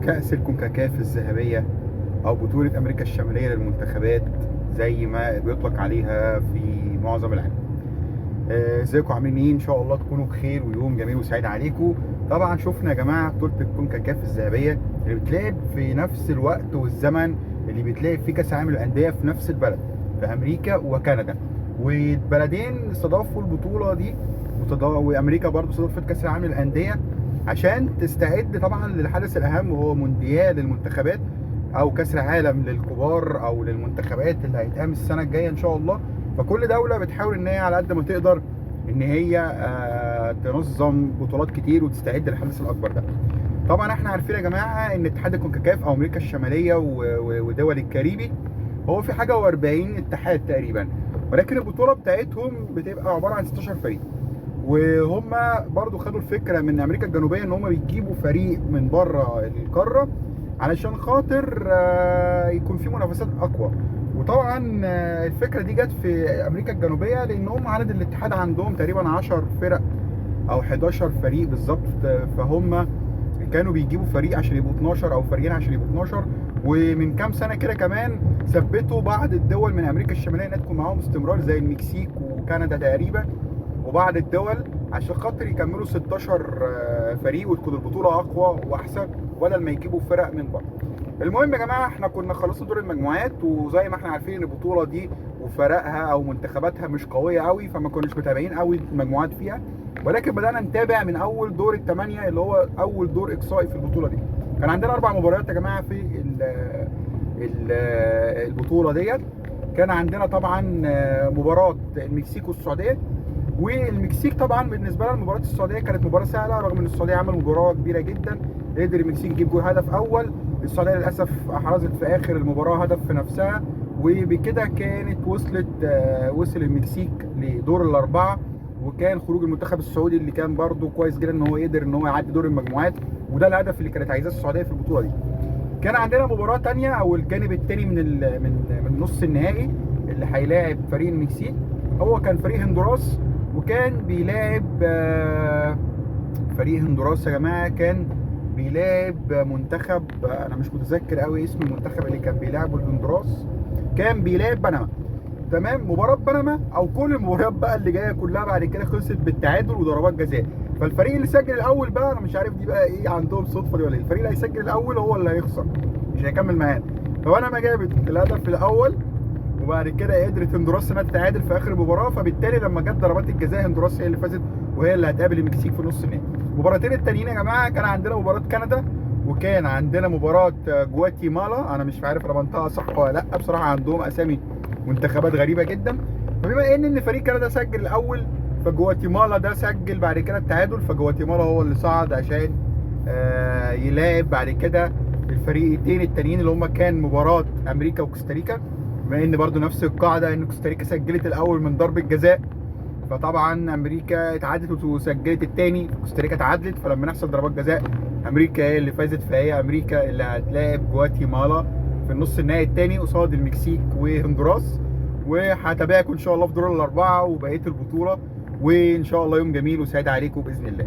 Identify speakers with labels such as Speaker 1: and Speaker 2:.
Speaker 1: كأس الكونكاكاف الذهبية أو بطولة أمريكا الشمالية للمنتخبات زي ما بيطلق عليها في معظم العالم. ازيكم عاملين ايه؟ ان شاء الله تكونوا بخير ويوم جميل وسعيد عليكم. طبعا شفنا يا جماعه بطوله الكونكاكاف الذهبيه اللي بتلعب في نفس الوقت والزمن اللي بتلعب فيه كاس العالم للانديه في نفس البلد، في امريكا وكندا، والبلدين استضافوا البطوله دي وامريكا برضو استضافت كاس العالم للانديه عشان تستعد طبعا للحدث الاهم وهو مونديال المنتخبات او كاس العالم للكبار او للمنتخبات اللي هيتقام السنه الجايه ان شاء الله. فكل دوله بتحاول ان هي على قد ما تقدر ان هي تنظم بطولات كتير وتستعد للحدث الاكبر ده. طبعا احنا عارفين يا جماعه ان اتحاد الكونكاكاف او امريكا الشماليه ودول الكاريبي هو في حاجه و40 اتحاد تقريبا، ولكن البطوله بتاعتهم بتبقى عباره عن 16 فريق. وهم برضو خدوا الفكره من امريكا الجنوبيه ان هم بيجيبوا فريق من بره القاره علشان خاطر يكون في منافسات اقوى. وطبعا الفكره دي جت في امريكا الجنوبيه لان هم عدد الاتحاد عندهم تقريبا 10 فرق او 11 فريق بالظبط، فهم كانوا بيجيبوا فريق عشان يبقوا 12 او فريقين عشان يبقوا 12. ومن كام سنه كده كمان ثبتوا بعض الدول من امريكا الشماليه انها تكون معاهم استمرار زي المكسيك وكندا تقريبا وبعض الدول عشان خاطر يكملوا 16 فريق وتكون البطوله اقوى واحسن بدل ما يجيبوا فرق من بره. المهم يا جماعه احنا كنا خلصنا دور المجموعات، وزي ما احنا عارفين ان البطوله دي وفرقها او منتخباتها مش قويه قوي فما كناش متابعين قوي المجموعات فيها، ولكن بدانا نتابع من اول دور الثمانيه اللي هو اول دور اقصائي في البطوله دي. كان عندنا 4 مباريات يا جماعه في البطوله ديت. كان عندنا طبعا مباراه المكسيك والسعوديه، والمكسيك طبعا بالنسبه لها مباراه السعوديه كانت مباراه سهله رغم ان السعوديه عمل مباراه كبيره جدا. قدر المكسيك يجيب جول هدف اول، السعوديه للاسف حرزت في اخر المباراه هدف في نفسها، وبكده كانت وصل المكسيك لدور الاربعه. وكان خروج المنتخب السعودي اللي كان برده كويس جدا ان هو قدر ان هو يعدي دور المجموعات، وده الهدف اللي كانت عايزاه السعوديه في البطوله دي. كان عندنا مباراه ثانيه او الجانب الثاني من نص النهائي اللي هيلاعب فريق المكسيك، هو كان فريق هندوراس، وكان بيلاعب فريق هندوراس يا جماعه كان بيلاعب منتخب انا مش متذكر قوي اسم المنتخب اللي كان بيلاعبه الهندوراس، كان بيلاعب بنما. تمام، مباراه بنما او كل المباريات بقى اللي جايه كلها بعد كده خلصت بالتعادل وضربات جزاء. فالفريق اللي سجل الاول بقى انا مش عارف دي بقى ايه عندهم صدفه دي ولا ايه، الفريق اللي هيسجل الاول هو اللي هيخسر مش هيكمل معانا. فبنما جابت الهدف الاول وبعد كده قدرت هندوراس انها تتعادل في اخر المباراه، فبالتالي لما جت ضربات الجزاء هندوراس هي اللي فازت وهي اللي هتقابل المكسيك في نص النهائي. المباراتين التانيين يا جماعه كان عندنا مباراه كندا وكان عندنا مباراه جواتيمالا، انا مش عارف انا بنطقها صح ولا لا، بصراحه عندهم اسامي منتخبات غريبه جدا. فبما ان فريق كندا سجل الاول فجواتيمالا ده سجل بعد كده التعادل، فجواتيمالا هو اللي صعد عشان يلاعب بعد كده الفريقين التانيين اللي هم كان مباراه امريكا وكوستاريكا. بما ان برضو نفس القاعده ان كوستاريكا سجلت الاول من ضربه جزاء، فطبعا امريكا اتعادلت وسجلت الثاني، كوستاريكا اتعادلت، فلما نحصل ضربات جزاء امريكا هي اللي فازت، فهي امريكا اللي هتلاعب جواتيمالا في النص النهائي الثاني قصاد المكسيك وهندوراس. وهتابعكم ان شاء الله في دور الاربعه وبقيه البطوله، وان شاء الله يوم جميل وسعيد عليكم باذن الله.